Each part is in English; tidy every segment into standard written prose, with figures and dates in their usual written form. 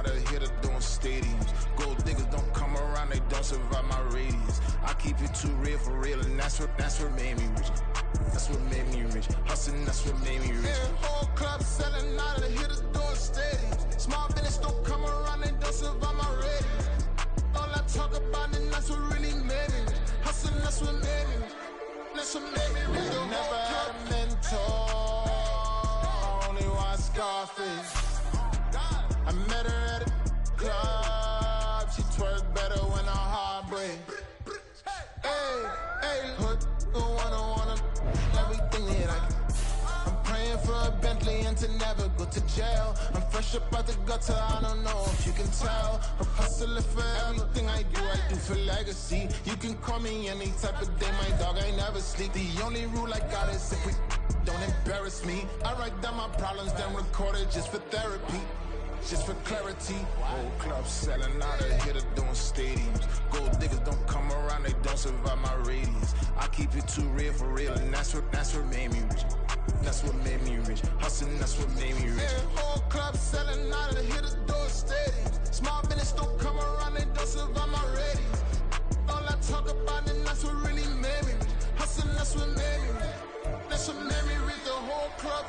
not a hitter doing stadiums. Gold diggers don't come around, they don't survive my radius. I keep it too real for real, and that's what made me rich. That's what made me rich. Hustling, that's what made me rich. Yeah, whole club selling out of the hitters doing stadiums. Small business don't come around, they don't survive my radius. All I talk about, and that's what really made me rich. Hustling, that's what made me rich. That's what made me rich. Never had a mentor, only one Scarface. I met her at a club, she twerk better when her heart breaks. Hey, put the wanna everything that I can. I'm praying for a Bentley and to never go to jail. I'm fresh up out the gutter, I don't know if you can tell. I'm hustling for everything I do for legacy. You can call me any type of day, my dog, I never sleep. The only rule I got is if we don't embarrass me. I write down my problems, then record it just for therapy. Just for clarity, whole club selling out of hitter doing stadiums. Gold diggers don't come around, they don't survive my radius. I keep it too real for real, and that's what made me rich. That's what made me rich. Hustling, that's what made me rich. Yeah, whole club selling out of hitter doing stadiums. Small business don't come around, they don't survive my radius. All I talk about, and that's what really made me rich. Hustling, that's what made me rich. That's what made me rich. The whole club.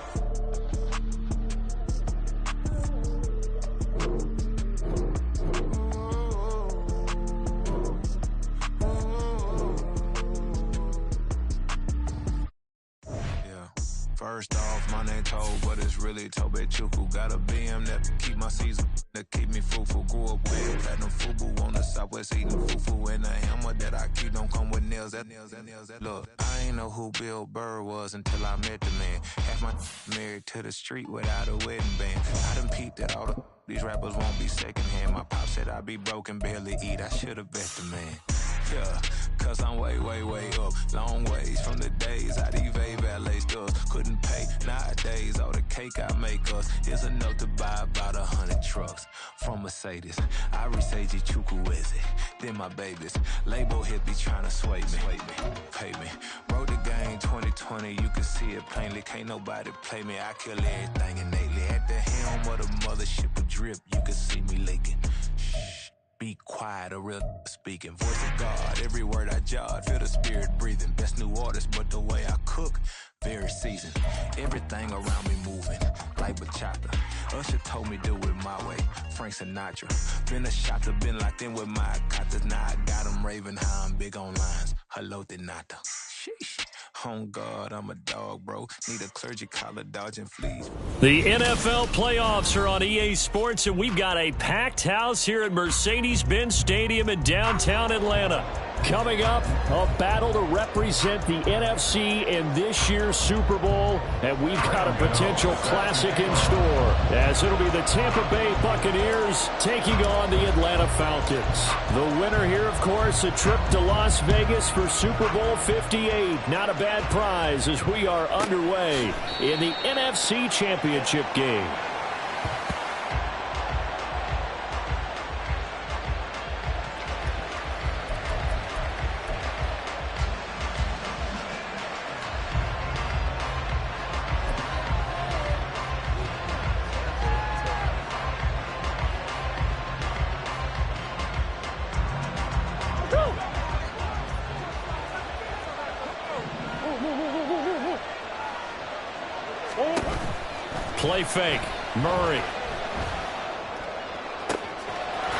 First off, my name Toad, but it's really Tobe Chuku. Got a BM that keep my season, that keep me fruitful. Grew up with platinum fubu on the southwest eating fufu. And the hammer that I keep don't come with nails. Look, I ain't know who Bill Burr was until I met the man. Half my married to the street without a wedding band. I done peeped at all the these rappers won't be secondhand. My pop said I'd be broken, barely eat. I should've bet the man. Yeah, cause I'm way up, long ways from the days I evade valet stores. Couldn't pay nowadays, all the cake I make us is enough to buy about 100 trucks from Mercedes. I resage Chukwueze, then my babies. Label hit be trying to sway me, pay me. Wrote the game 2020, you can see it plainly. Can't nobody play me, I kill everything innately. At the helm of the mothership with drip, you can see me leaking. Shh. Be quiet, a real speaking. Voice of God, every word I jot. Feel the spirit breathing. Best new artist, but the way I cook, very seasoned. Everything around me moving, like bachata. Usher told me do it my way. Frank Sinatra. Been a shotter, been locked in with my katas. Now I got them raving how I'm big on lines. Hello, Denata. Sheesh. On God, I'm a dog, bro. Need a clergy collar, dodging fleas. The NFL playoffs are on EA Sports, and we've got a packed house here at Mercedes-Benz Stadium in downtown Atlanta. Coming up, a battle to represent the NFC in this year's Super Bowl, and we've got a potential classic in store, as it'll be the Tampa Bay Buccaneers taking on the Atlanta Falcons. The winner here, of course, a trip to Las Vegas for Super Bowl 58. Not a bad prize as we are underway in the NFC Championship game. Play fake. Murray.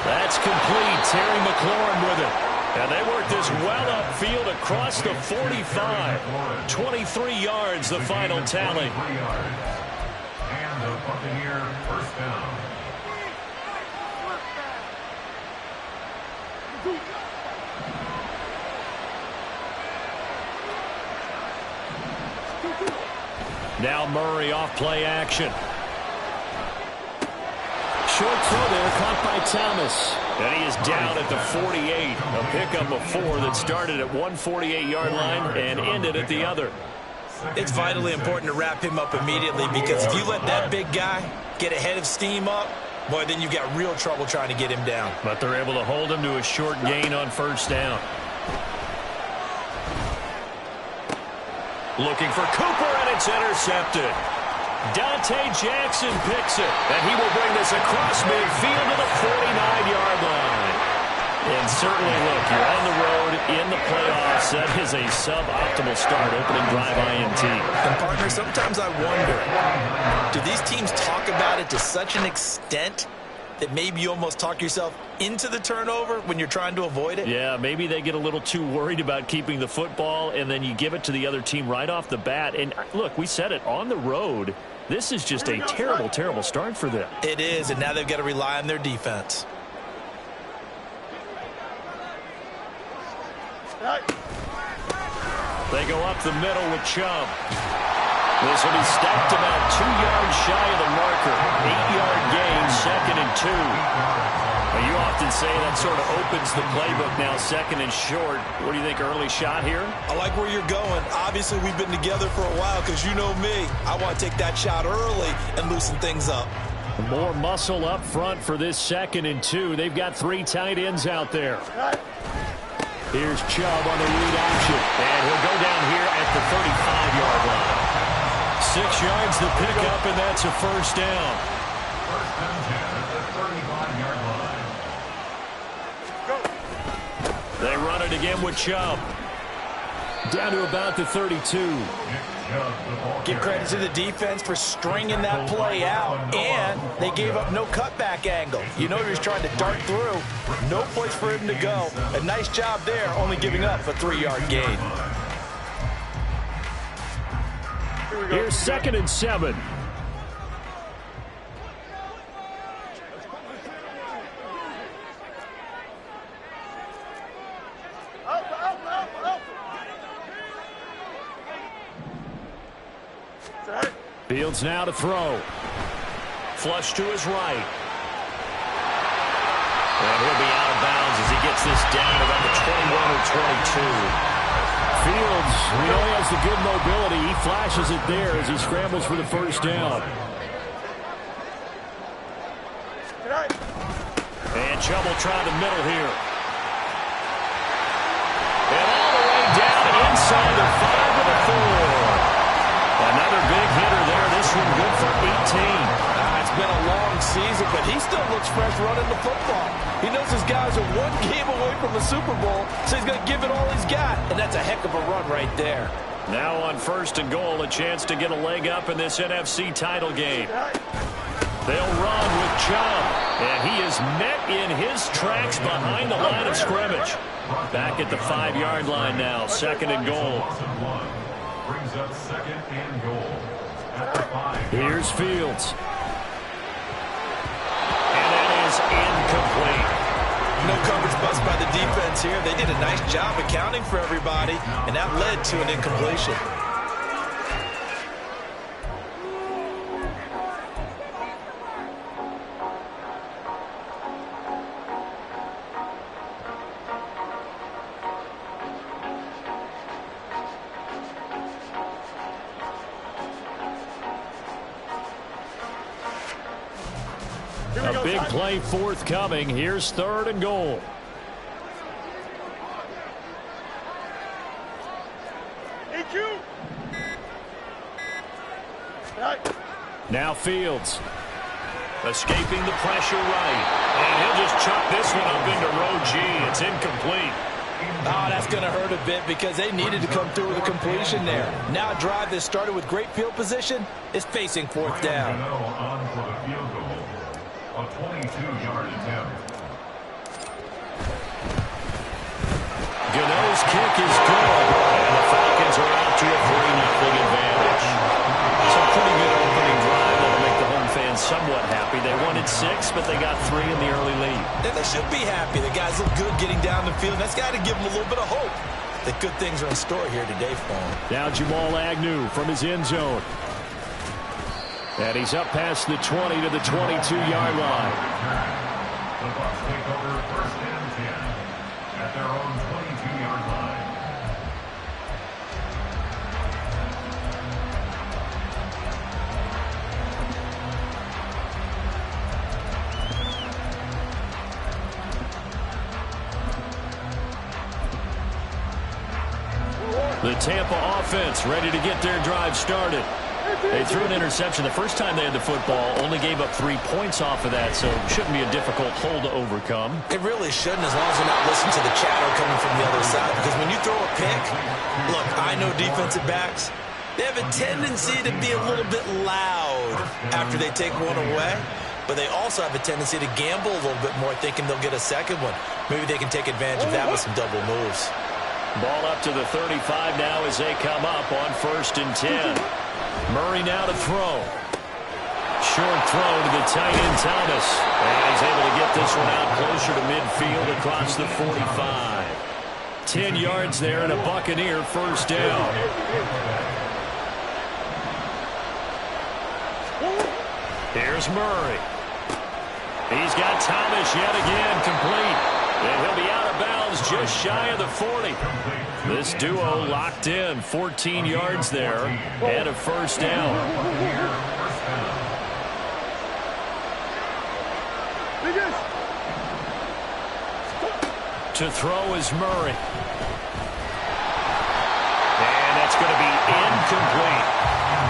That's complete. Terry McLaurin with it. And they work this well upfield across the 45. 23 yards, the final tally. And the Buccaneer first down. Now Murray off play action. Short throw there, caught by Thomas. And he is down at the 48. A pickup of 4 that started at 148-yard line and ended at the other. It's vitally important to wrap him up immediately, because if you let that big guy get a head of steam up, boy, then you've got real trouble trying to get him down. But they're able to hold him to a short gain on first down. Looking for Cooper, and it's intercepted. Dante Jackson picks it, and he will bring this across midfield to the 49-yard line. And certainly, look, you're on the road in the playoffs. That is a suboptimal start, opening drive INT. And, partner, sometimes I wonder, do these teams talk about it to such an extent that maybe you almost talk yourself into the turnover when you're trying to avoid it? Yeah, maybe they get a little too worried about keeping the football, and then you give it to the other team right off the bat. And, look, we said it, on the road, this is just a terrible, terrible start for them. It is, and now they've got to rely on their defense. They go up the middle with Chubb. This will be stacked about 2 yards shy of the marker. 8-yard gain, 2nd and 2. Now, you often say that sort of opens the playbook now, 2nd and short. What do you think, early shot here? I like where you're going. Obviously, we've been together for a while because you know me. I want to take that shot early and loosen things up. More muscle up front for this 2nd and 2. They've got 3 tight ends out there. Here's Chubb on the read option. And he'll go down here at the 35-yard line. 6 yards to pick up, and that's a first down. First and 10 at the 35-yard line. They run it again with Chubb. Down to about the 32. Give credit to the defense for stringing that play out, and they gave up no cutback angle. You know he was trying to dart through. No place for him to go. A nice job there, only giving up a 3-yard gain. Here's 2nd and 7. Fields now to throw. Flush to his right. And he'll be out of bounds as he gets this down about the 21 or 22. Fields, we know he has the good mobility. He flashes it there as he scrambles for the first down. And Chubb will try the middle here. And all the way down inside the 5 to the 4. Another big hitter there. This one good for 18. It's been a long season, but he still looks fresh running the football. He knows his guys are 1 game away from the Super Bowl, so he's going to give it all he's got, and that's a heck of a run right there. Now on 1st and goal, a chance to get a leg up in this NFC title game. They'll run with Chubb, and he is met in his tracks behind the line of scrimmage. Back at the 5-yard line now, 2nd and goal. Brings up 2nd and goal at the 5. Here's Fields. And that is incomplete. No coverage bust by the defense here. They did a nice job accounting for everybody, and that led to an incompletion. A big play forthcoming. Here's 3rd and goal. Now Fields. Escaping the pressure right. And he'll just chuck this one up into row G. It's incomplete. Oh, that's going to hurt a bit because they needed to come through with a completion there. Now a drive that started with great field position is facing 4th down. On for the field goal. A 22-yard attempt. Gano's kick is good. And the Falcons are out to a 3-0 advantage. It's a pretty good opening drive that'll make the home fans somewhat happy. They wanted 6, but they got 3 in the early lead. And they should be happy. The guys look good getting down the field. That's got to give them a little bit of hope that good things are in store here today for them. Now Jamal Agnew from his end zone. And he's up past the 20 to the 22-yard line. The Bucs take over 1st and 10 at their own 22-yard line. The Tampa offense ready to get their drive started. They threw an interception the first time they had the football, only gave up 3 points off of that, so it shouldn't be a difficult hole to overcome. It really shouldn't, as long as they're not listening to the chatter coming from the other side. Because when you throw a pick, look, I know defensive backs, they have a tendency to be a little bit loud after they take one away. But they also have a tendency to gamble a little bit more, thinking they'll get a second one. Maybe they can take advantage of that with some double moves. Ball up to the 35 now as they come up on 1st and 10. Murray now to throw. Short throw to the tight end Thomas. And he's able to get this one out closer to midfield across the 45. 10 yards there and a Buccaneer first down. Here's Murray. He's got Thomas yet again complete. And he'll be out of bounds just shy of the 40. This duo locked in. 14 yards there and a first down. To throw is Murray. And that's going to be incomplete.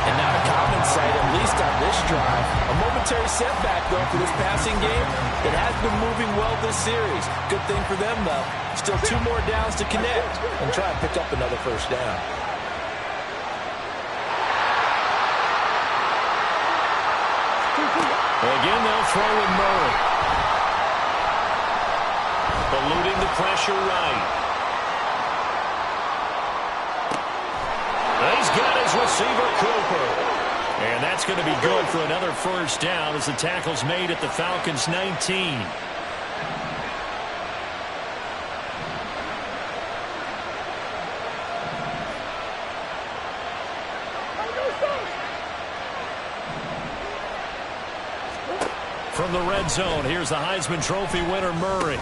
And not a common sight, at least on this drive. A momentary setback, though, for this passing game that has been moving well this series. Good thing for them, though. Still 2 more downs to connect and try and pick up another first down. Again, they'll throw in Murray. Eluding the pressure right. He's got his receiver, Cooper. And that's going to be good for another first down as the tackle's made at the Falcons' 19. From the red zone, here's the Heisman Trophy winner, Murray.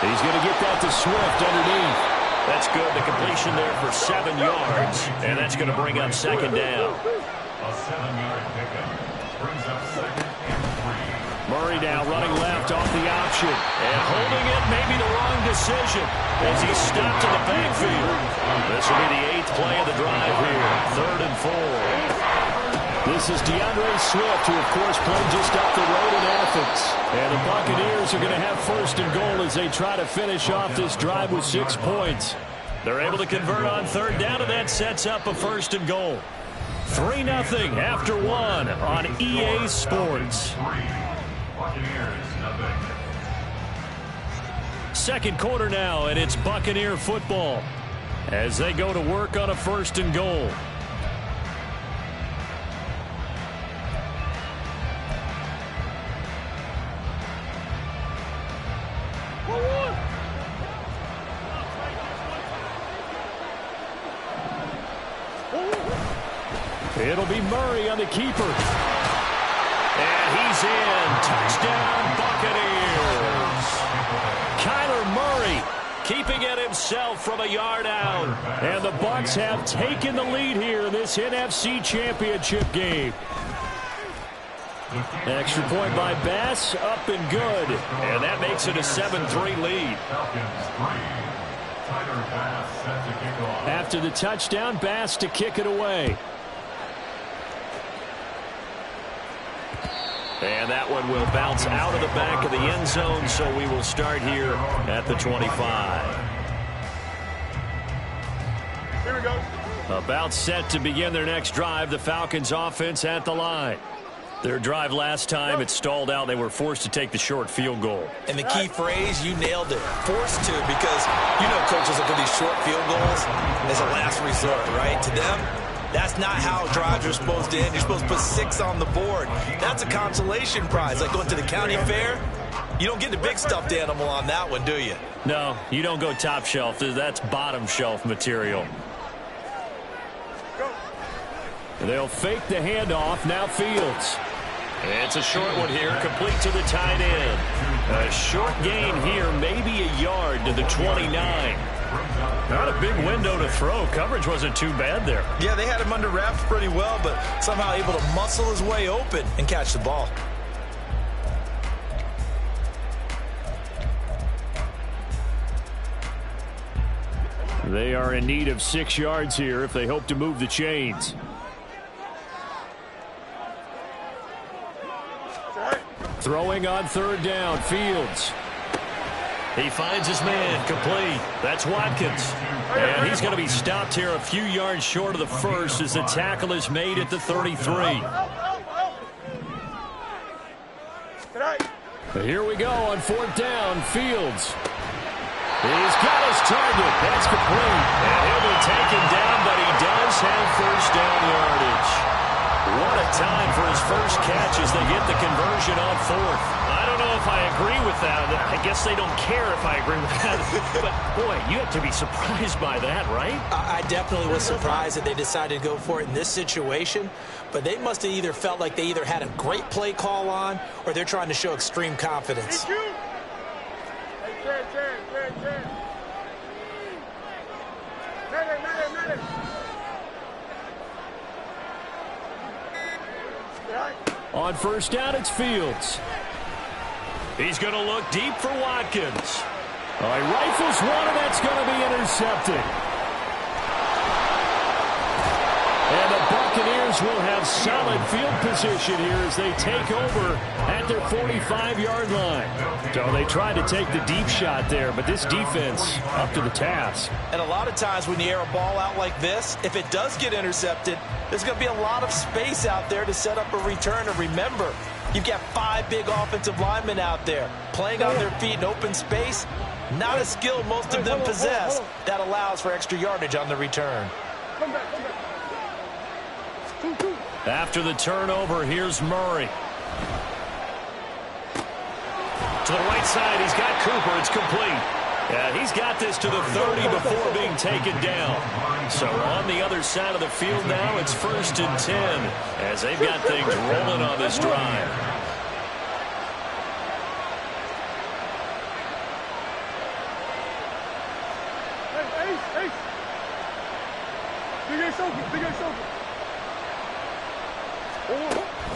He's going to get that to Swift underneath. That's good. The completion there for 7 yards. And that's going to bring up second down. A 7-yard pickup brings up 2nd and 3. Murray now running left off the option. And holding it, maybe the wrong decision as he stopped in the backfield. This will be the 8th play of the drive here. 3rd and 4. This is DeAndre Swift, who, of course, played just up the road in Athens. And the Buccaneers are going to have 1st and goal as they try to finish off this drive with 6 points. They're able to convert on 3rd down, and that sets up a 1st and goal. 3-0 after 1 on EA Sports. Buccaneers, nothing. Second quarter now, and it's Buccaneer football as they go to work on a 1st and goal. It'll be Murray on the keeper. And he's in. Touchdown, Buccaneers. Kyler Murray keeping it himself from a yard out. And the Bucs have taken the lead here in this NFC Championship game. Extra point by Bass, up and good. And that makes it a 7-3 lead. After the touchdown, Bass to kick it away. And that one will bounce out of the back of the end zone, so we will start here at the 25. Here we go. About set to begin their next drive, the Falcons offense at the line. Their drive last time, it stalled out. They were forced to take the short field goal. And the key phrase, you nailed it. Forced to, because you know coaches look at these short field goals as a last resort, right? To them, that's not how drives are supposed to end. You're supposed to put 6 on the board. That's a consolation prize. Like going to the county fair, you don't get the big stuffed animal on that one, do you? No, you don't go top shelf. That's bottom shelf material. They'll fake the handoff. Now Fields. It's a short one here, complete to the tight end. A short gain here, maybe a yard to the 29. Not a big window to throw. Coverage wasn't too bad there. Yeah, they had him under wraps pretty well, but somehow able to muscle his way open and catch the ball. They are in need of 6 yards here if they hope to move the chains. Throwing on third down, Fields. He finds his man, complete. That's Watkins. And he's going to be stopped here a few yards short of the first as the tackle is made at the 33. Here we go on fourth down, Fields. He's got his target. That's complete. And he'll be taken down, but he does have first down yardage. What a time for his first catch as they get the conversion on fourth. I don't know if I agree with that. I guess they don't care if I agree with that. But, boy, you have to be surprised by that, right? I definitely was surprised that they decided to go for it in this situation. But they must have either felt like they either had a great play call on or they're trying to show extreme confidence. On first down, it's Fields. He's going to look deep for Watkins. He rifles one, and that's going to be intercepted. And the Buccaneers will have solid field position here as they take over at their 45-yard line. So they tried to take the deep shot there, but this defense up to the task. And a lot of times when you air a ball out like this, if it does get intercepted, there's going to be a lot of space out there to set up a return. And remember, you've got 5 big offensive linemen out there playing on their feet in open space. Not a skill most of them possess that allows for extra yardage on the return. After the turnover, here's Murray. To the right side, he's got Cooper. It's complete. Yeah, he's got this to the 30 before being taken down. So on the other side of the field now, it's 1st and 10 as they've got things rolling on this drive.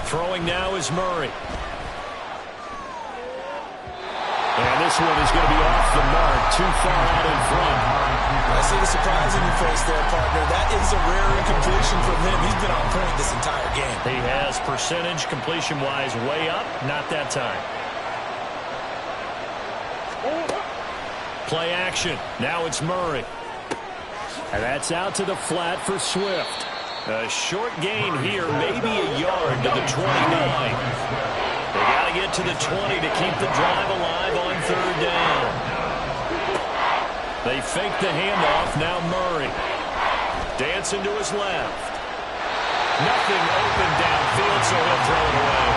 Throwing now is Murray. And this one is going to be off the mark, too far out in front. I see the surprise in your face there, partner. That is a rare incompletion from him. He's been on point this entire game. He has percentage completion-wise way up, not that time. Play action. Now it's Murray. And that's out to the flat for Swift. A short gain here, maybe a yard to the 29. They got to get to the 20 to keep the drive alive on third down. They fake the handoff. Now Murray. Dancing to his left. Nothing open downfield, so he'll throw it away.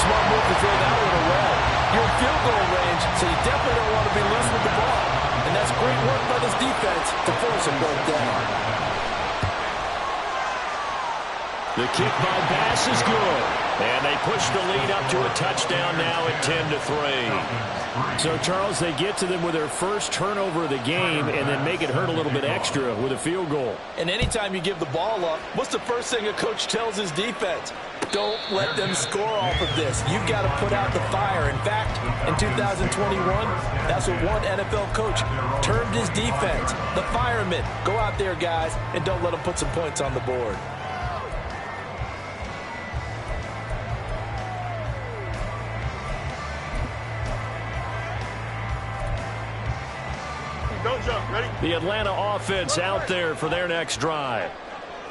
Smart move to throw that one away. You're in field goal range, so you definitely don't want to be loose with the ball. And that's great work by this defense to force him both down. The kick by Bass is good. And they push the lead up to a touchdown now at 10-3. So, Charles, they get to them with their first turnover of the game and then make it hurt a little bit extra with a field goal. And anytime you give the ball up, what's the first thing a coach tells his defense? Don't let them score off of this. You've got to put out the fire. In fact, in 2021, that's what one NFL coach termed his defense. The firemen. Go out there, guys, and don't let them put some points on the board. Don't jump. Ready? The Atlanta offense out there for their next drive.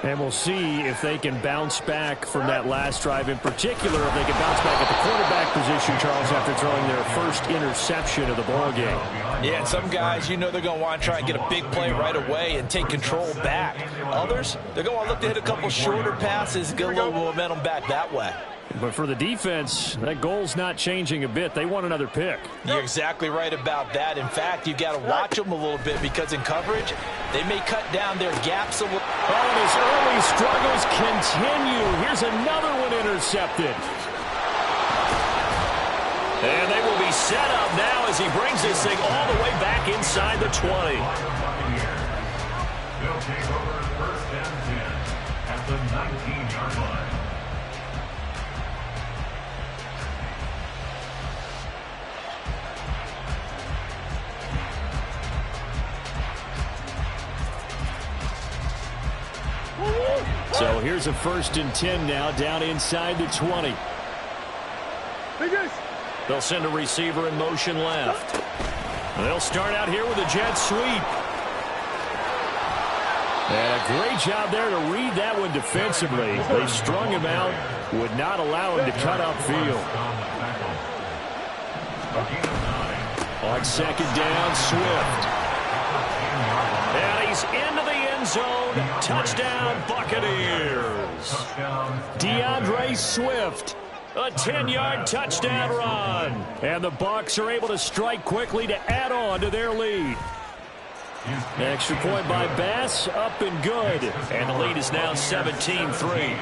And we'll see if they can bounce back from that last drive, in particular if they can bounce back at the quarterback position, Charles, after throwing their first interception of the ball game. Yeah, and some guys, you know they're going to want to try and get a big play right away and take control back. Others, they're going to look to hit a couple shorter passes, get a little momentum back that way. But for the defense, that goal's not changing a bit. They want another pick. You're exactly right about that. In fact, you've got to watch them a little bit because in coverage, they may cut down their gaps a little. Oh, and his early struggles continue. Here's another one intercepted. And they will be set up now as he brings this thing all the way back inside the 20. They'll take over 1st and 10 at the 19-yard line. So here's a 1st and 10 now down inside the 20. They'll send a receiver in motion left. They'll start out here with a jet sweep. And a great job there to read that one defensively. They strung him out, would not allow him to cut upfield. On second down, Swift. And he's into the end zone. Touchdown, Buccaneers. DeAndre Swift. A 10-yard touchdown run. And the Bucs are able to strike quickly to add on to their lead. Extra point by Bass, up and good. And the lead is now 17-3.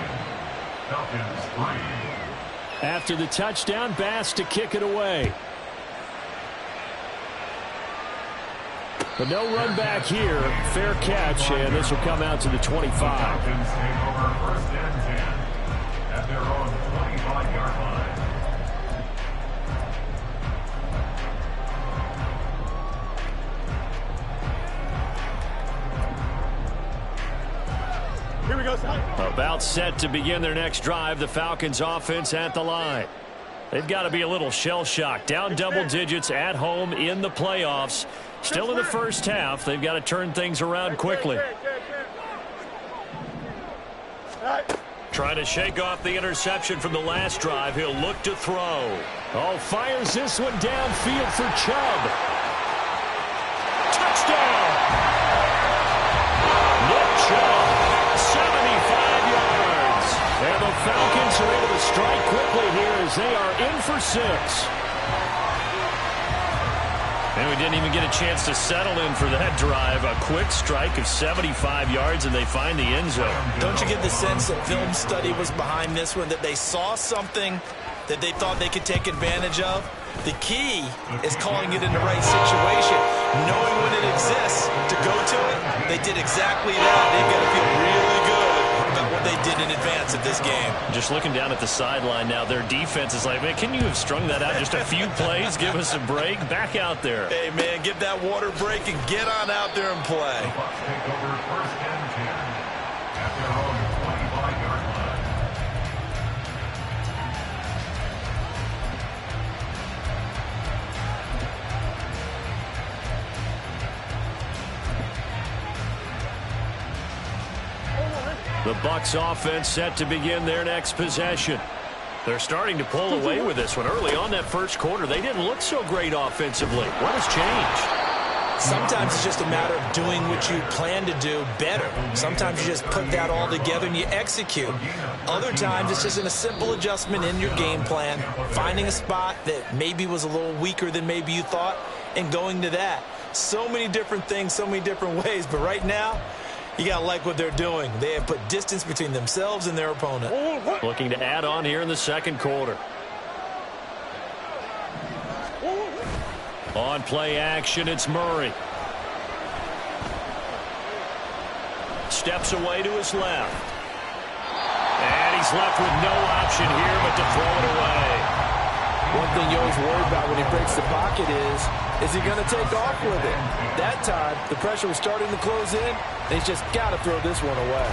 After the touchdown, Bass to kick it away. But no run back here. Fair catch, and this will come out to the 25. Falcons take over first and 10 at their own 25-yard line. Here we go, Scott. About set to begin their next drive. The Falcons offense at the line. They've got to be a little shell-shocked. Down double digits at home in the playoffs. Still in the first half. They've got to turn things around quickly. Trying to shake off the interception from the last drive. He'll look to throw. Oh, fires this one downfield for Chubb. Touchdown! Nick Chubb, 75 yards. And the Falcons are able to strike quickly here as they are in for 6. And we didn't even get a chance to settle in for that drive. A quick strike of 75 yards, and they find the end zone. Don't you get the sense that film study was behind this one, that they saw something that they thought they could take advantage of? The key is calling it in the right situation, knowing when it exists to go to it. They did exactly that. They've got to feel really good about what they did in advance of this game. Just looking down at the sideline now, their defense is like, man, can you have strung that out just a few plays? Give us a break. Back out there. Hey, man, get that water break and get on out there and play. The Bucs take over first and 10 at their own 25-yard line. The Bucs offense set to begin their next possession. They're starting to pull away with this one. Early on that first quarter, they didn't look so great offensively. What has changed? Sometimes it's just a matter of doing what you plan to do better. Sometimes you just put that all together and you execute. Other times it's just a simple adjustment in your game plan, finding a spot that maybe was a little weaker than maybe you thought, and going to that. So many different things, so many different ways, but right now, you got to like what they're doing. They have put distance between themselves and their opponent. Looking to add on here in the second quarter. On play action, it's Murray. Steps away to his left. And he's left with no option here but to throw it away. One thing you always worry about when he breaks the pocket is he going to take off with it? That time, the pressure was starting to close in. They just got to throw this one away.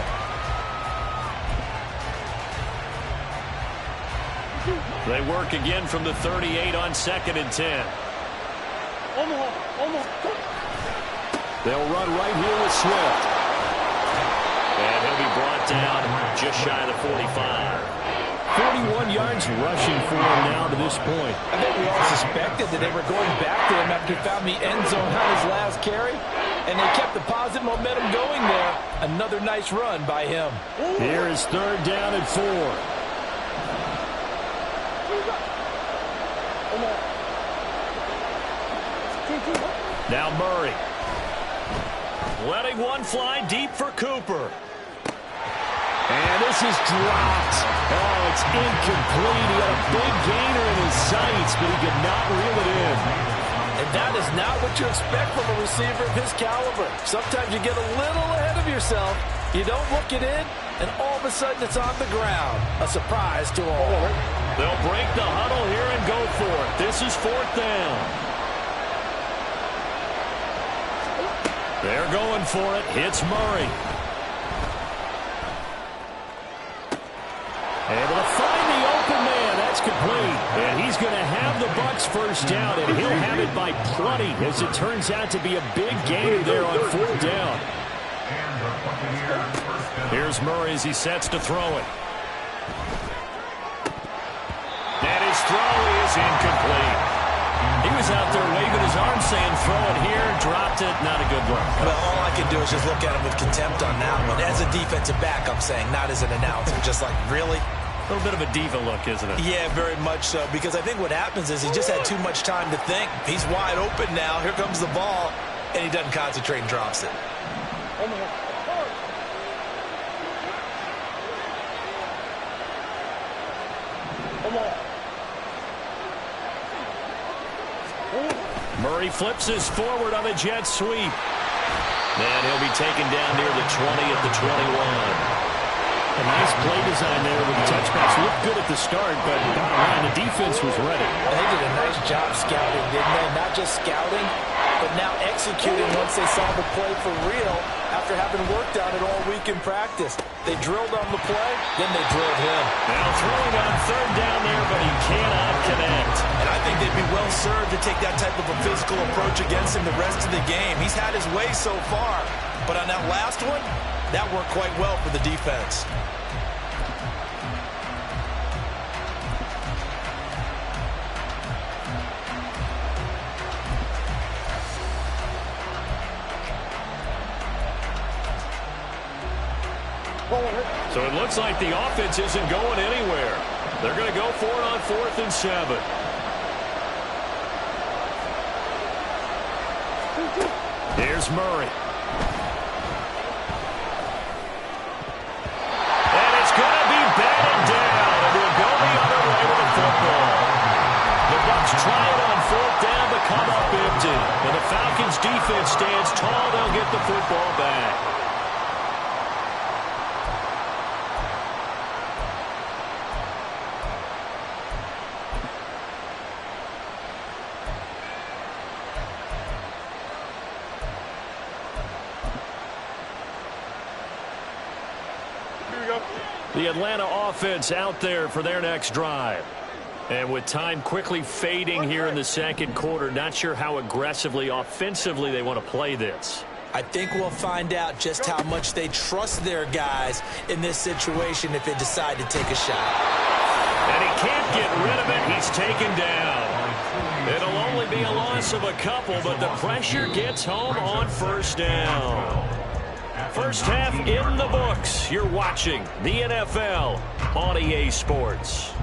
They work again from the 38 on second and 10. They'll run right here with Swift. And he'll be brought down just shy of the 45. 41 yards rushing for him now to this point. I think we all suspected that they were going back to him after he found the end zone on his last carry, and they kept the positive momentum going there. Another nice run by him. Here is third down and 4. Now Murray. Letting one fly deep for Cooper. And this is dropped. Oh, it's incomplete. He had a big gainer in his sights, but he could not reel it in. And that is not what you expect from a receiver of his caliber. Sometimes you get a little ahead of yourself. You don't look it in, and all of a sudden it's on the ground. A surprise to all. They'll break the huddle here and go for it. This is fourth down. They're going for it. Hits Murray. Able to find the open man. That's complete. And he's going to have the Bucs first down, and he'll have it by plenty, as it turns out to be a big gain there on 4th down. Here's Murray as he sets to throw it. And his throw is incomplete. He was out there waving his arm saying, throw it here, dropped it, not a good look. Well, all I can do is just look at him with contempt on that one. As a defensive back, I'm saying, not as an announcer. Just like, really? A little bit of a diva look, isn't it? Yeah, very much so, because I think what happens is he just had too much time to think. He's wide open now. Here comes the ball, and he doesn't concentrate and drops it. Murray flips his forward on a jet sweep. And he'll be taken down near the 20 at the 21. A nice play design there with the touchbacks. Looked good at the start, but bottom line, the defense was ready. They did a nice job scouting, didn't they? Not just scouting, but now executing once they saw the play for real after having worked on it all week in practice. They drilled on the play, then they drilled him. Now throwing on 3rd down there, but he cannot connect. And I think they'd be well served to take that type of a physical approach against him the rest of the game. He's had his way so far, but on that last one, that worked quite well for the defense. So it looks like the offense isn't going anywhere. They're going to go for it on 4th and 7. Here's Murray. And it's going to be batted down. And we'll go the other way with the football. The Bucs try it on 4th down but come up empty. And the Falcons defense stands tall. They'll get the football back. The Atlanta offense out there for their next drive. And with time quickly fading here in the 2nd quarter, not sure how aggressively, offensively they want to play this. I think we'll find out just how much they trust their guys in this situation if they decide to take a shot. And he can't get rid of it. He's taken down. It'll only be a loss of a couple, but the pressure gets home on 1st down. First half in the books. You're watching the NFL on EA Sports.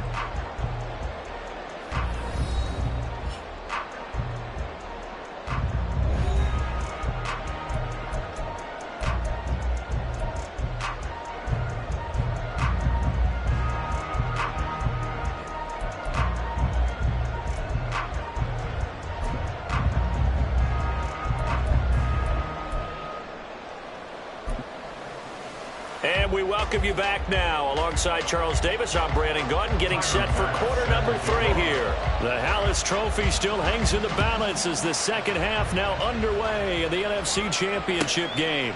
And we welcome you back now. Alongside Charles Davis, I'm Brandon Gaudin, getting set for quarter number 3 here. The Hallis Trophy still hangs in the balance as the 2nd half now underway in the NFC Championship game.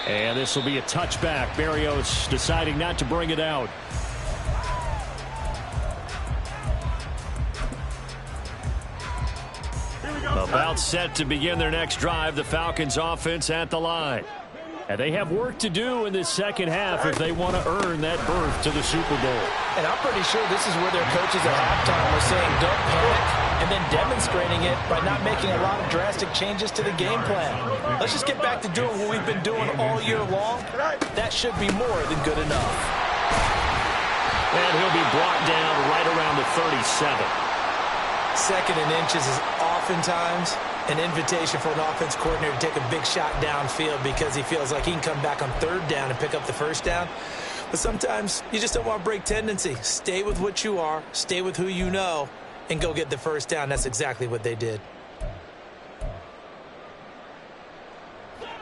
And this will be a touchback. Berrios deciding not to bring it out. About set to begin their next drive, the Falcons offense at the line. And they have work to do in this 2nd half if they want to earn that berth to the Super Bowl. And I'm pretty sure this is where their coaches at halftime were saying don't panic, and then demonstrating it by not making a lot of drastic changes to the game plan. Let's just get back to doing what we've been doing all year long. That should be more than good enough. And he'll be brought down right around the 37. 2nd and inches is oftentimes an invitation for an offense coordinator to take a big shot downfield because he feels like he can come back on 3rd down and pick up the 1st down. But sometimes you just don't want to break tendency. Stay with what you are, stay with who you know, and go get the 1st down. That's exactly what they did.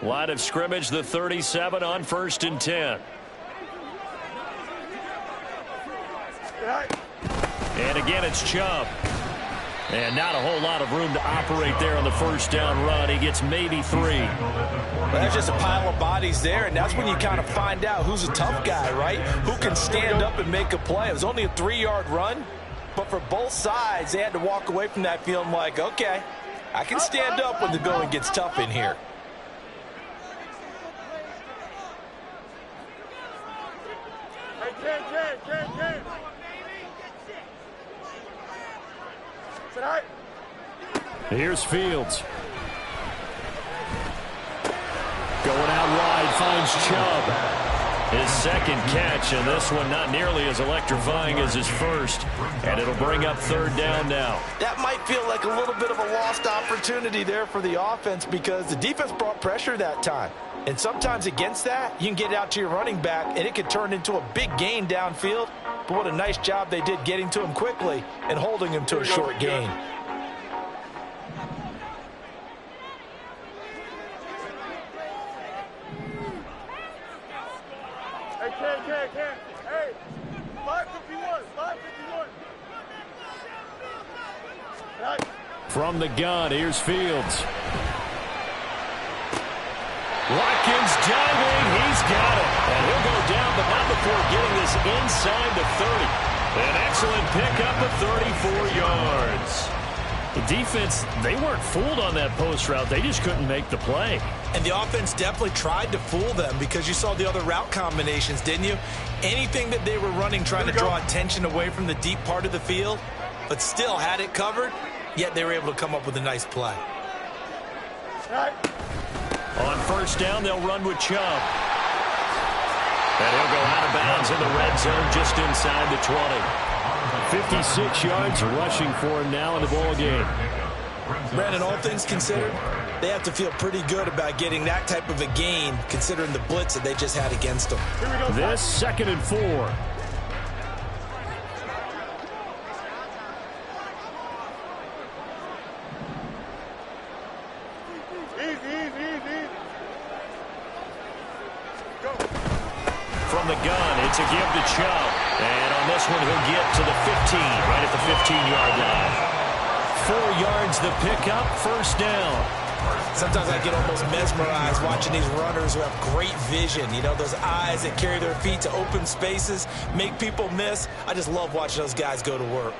Line of scrimmage, the 37 on 1st and 10. And again, it's Chubb. And not a whole lot of room to operate there on the 1st down run. He gets maybe 3. Well, there's just a pile of bodies there, and that's when you kind of find out who's a tough guy, right? Who can stand up and make a play. It was only a 3-yard run, But for both sides, they had to walk away from that feeling like, okay, I can stand up when the going gets tough in here. Here's Fields. Going out wide, finds Chubb. His second catch, and this one not nearly as electrifying as his first. And it'll bring up third down now. That might feel like a little bit of a lost opportunity there for the offense because the defense brought pressure that time. And sometimes against that, you can get out to your running back, and it could turn into a big gain downfield. But what a nice job they did getting to him quickly and holding him to a short gain. Hey, 551, 551. From the gun, here's Fields. Watkins diving, he's got it. And he'll go down, but not before getting this inside the 30. An excellent pickup of 34 yards. The defense, they weren't fooled on that post route. They just couldn't make the play. And the offense definitely tried to fool them because you saw the other route combinations, didn't you? Anything that they were running trying to draw attention away from the deep part of the field, but still had it covered, yet they were able to come up with a nice play. On first down, they'll run with Chubb. And he'll go out of bounds in the red zone just inside the 20. 56 yards rushing for him now in the ball game. Brandon, all things considered, they have to feel pretty good about getting that type of a gain considering the blitz that they just had against them. This 2nd and 4. From the gun, it's a give to Chubb. And on this one, he'll get to the 15, right at the 15-yard line. 4 yards the pickup, first down. Sometimes I get almost mesmerized watching these runners who have great vision. You know, those eyes that carry their feet to open spaces, make people miss. I just love watching those guys go to work.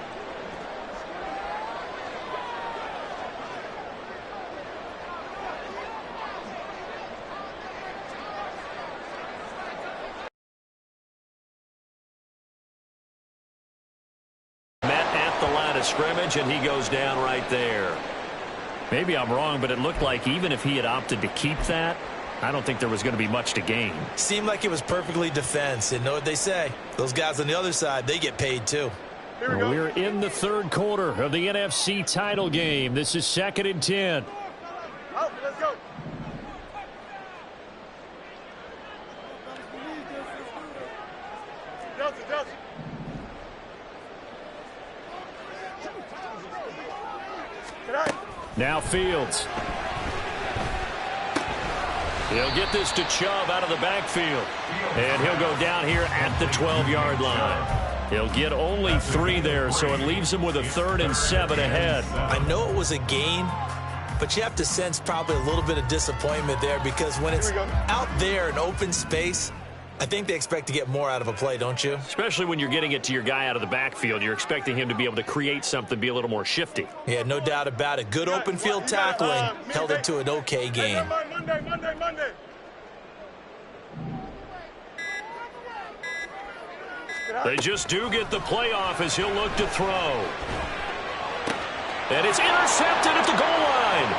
Scrimmage, and he goes down right there. Maybe I'm wrong, but it looked like even if he had opted to keep that, I don't think there was going to be much to gain. Seemed like it was perfectly defense. And know what they say? Those guys on the other side, they get paid too. We're in the third quarter of the NFC title game. This is 2nd and 10. Oh, let's go. Delta. Now Fields. He'll get this to Chubb out of the backfield. And he'll go down here at the 12-yard line. He'll get only 3 there, so it leaves him with a 3rd and 7 ahead. I know it was a gain, but you have to sense probably a little bit of disappointment there because when it's out there in open space, I think they expect to get more out of a play, don't you? Especially when you're getting it to your guy out of the backfield. You're expecting him to be able to create something, be a little more shifty. Yeah, no doubt about it. Good open field tackling held it to an okay game. Monday. They just do get the playoff as he'll look to throw. And it's intercepted at the goal line.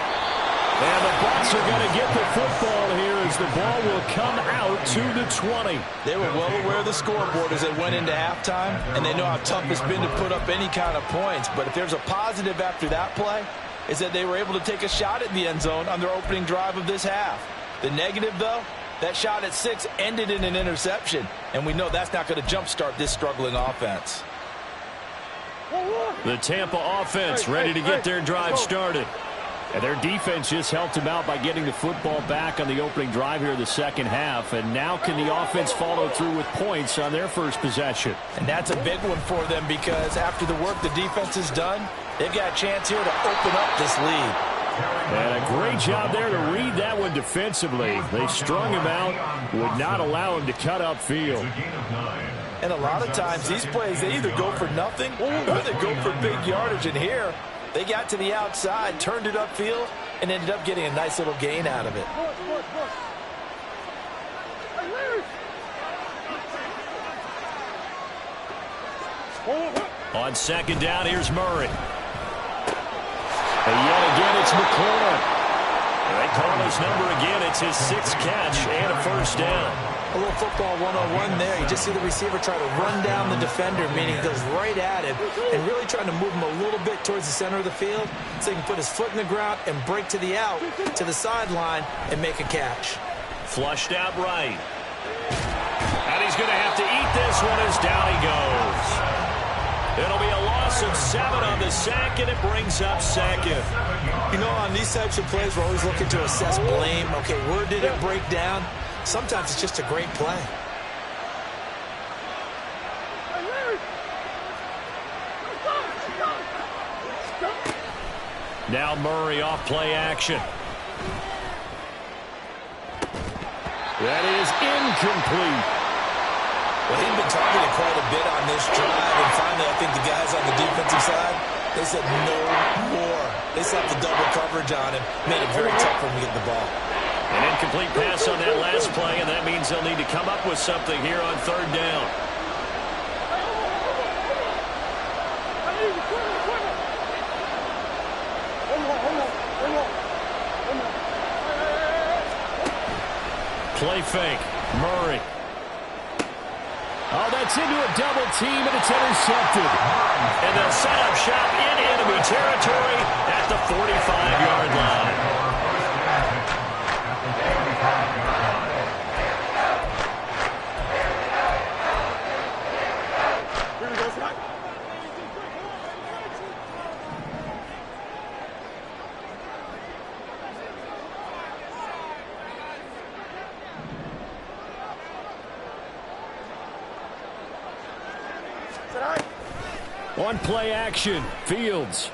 And the Bucs are going to get the football here as the ball will come out to the 20. They were well aware of the scoreboard as they went into halftime, and they know how tough it's been to put up any kind of points. But if there's a positive after that play, is that they were able to take a shot at the end zone on their opening drive of this half. The negative, though, that shot at 6 ended in an interception, and we know that's not going to jumpstart this struggling offense. The Tampa offense ready to get their drive started. And their defense just helped them out by getting the football back on the opening drive here in the second half. And now can the offense follow through with points on their first possession? And that's a big one for them because after the work the defense has done, they've got a chance here to open up this lead. And a great job there to read that one defensively. They strung him out, would not allow him to cut upfield. And a lot of times these plays, they either go for nothing or they go for big yardage. And here, they got to the outside, turned it upfield, and ended up getting a nice little gain out of it. On second down, here's Murray. And yet again, it's McLaurin. They call his number again. It's his 6th catch and a first down. A little football 101 there. You just see the receiver try to run down the defender, meaning he goes right at him and really trying to move him a little bit towards the center of the field so he can put his foot in the ground and break to the out, to the sideline, and make a catch. Flushed out right. And he's going to have to eat this one as down he goes. It'll be a loss of 7 on the sack, and it brings up second. You know, on these types of plays, we're always looking to assess blame. Okay, where did it break down? Sometimes it's just a great play. Now Murray off play action. That is incomplete. Well, he's been targeted quite a bit on this drive, and finally I think the guys on the defensive side, they said no more. They slapped the double coverage on him, made it very tough for him to get the ball. An incomplete pass on that last play, and that means they'll need to come up with something here on third down. Play fake. Murray. Oh, that's into a double team, and it's intercepted. And they'll set up shop in enemy territory at the 45-yard line. On play action, Fields.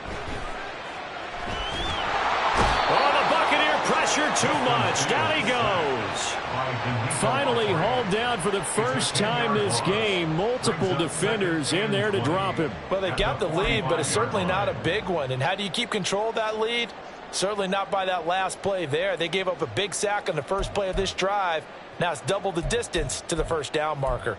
Oh, the Buccaneer pressure too much. Down he goes. Finally hauled down for the first time this game. Multiple defenders in there to drop him. Well, they got the lead, but it's certainly not a big one. And how do you keep control of that lead? Certainly not by that last play there. They gave up a big sack on the first play of this drive. Now it's double the distance to the first down marker.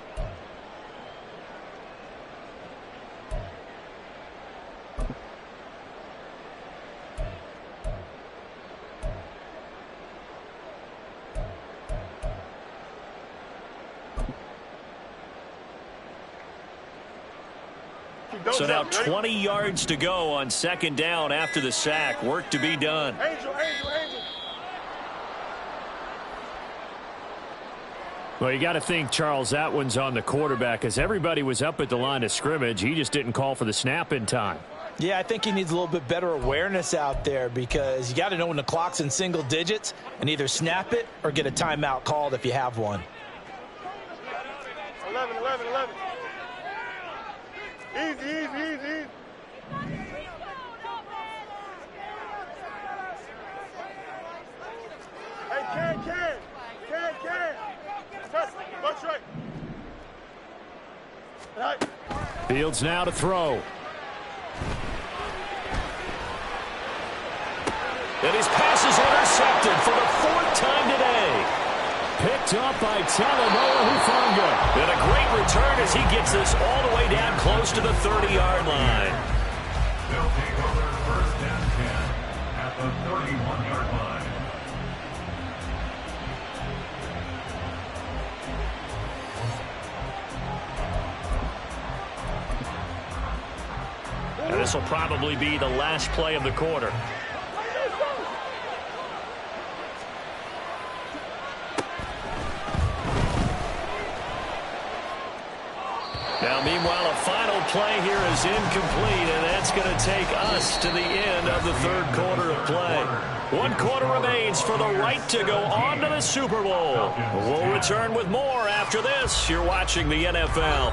So now 20 yards to go on second down after the sack. Work to be done. Angel. Well, you got to think, Charles, that one's on the quarterback, as everybody was up at the line of scrimmage. He just didn't call for the snap in time. Yeah, I think he needs a little bit better awareness out there, because you got to know when the clock's in single digits and either snap it or get a timeout called if you have one. 11. Easy. Hey, can. That's right. Fields now to throw. And his pass is intercepted for the 4th time today. Picked up by Talanoa Hufanga. And a great return as he gets this all the way down close to the 30-yard line. They'll take over first and 10 at the 31-yard line. And this will probably be the last play of the quarter. Now, meanwhile, a final play here is incomplete, and that's going to take us to the end of the third quarter of play. 1 quarter remains for the right to go on to the Super Bowl. We'll return with more after this. You're watching the NFL.